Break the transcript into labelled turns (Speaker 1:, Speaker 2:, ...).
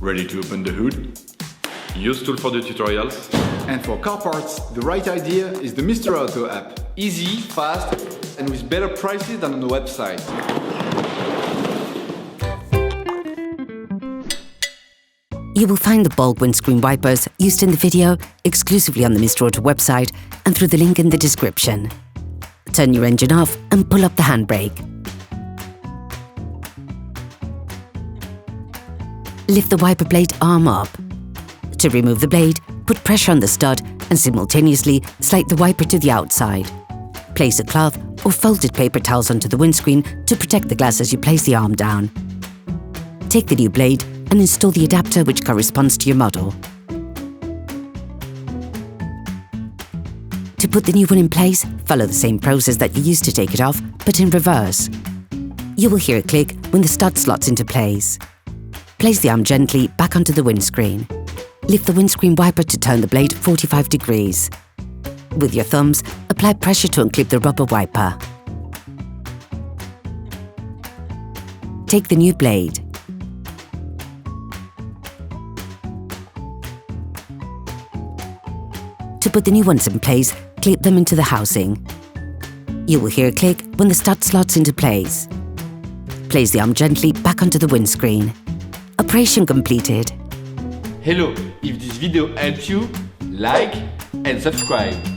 Speaker 1: Ready to open the hood? UseTool for the tutorials.
Speaker 2: And for car parts, the right idea is the Mr. Auto app. Easy, fast, and with better prices than on the website.
Speaker 3: You will find the bulb windscreen wipers used in the video exclusively on the Mr. Auto website and through the link in the description. Turn your engine off and pull up the handbrake. Lift the wiper blade arm up. To remove the blade, put pressure on the stud and simultaneously slide the wiper to the outside. Place a cloth or folded paper towels onto the windscreen to protect the glass as you place the arm down. Take the new blade and install the adapter which corresponds to your model. To put the new one in place, follow the same process that you used to take it off, but in reverse. You will hear a click when the stud slots into place. Place the arm gently back onto the windscreen. Lift the windscreen wiper to turn the blade 45 degrees. With your thumbs, apply pressure to unclip the rubber wiper. Take the new blade. To put the new ones in place, clip them into the housing. You will hear a click when the stud slots into place. Place the arm gently back onto the windscreen. Operation completed.
Speaker 4: Hello, if this video helped you, like and subscribe.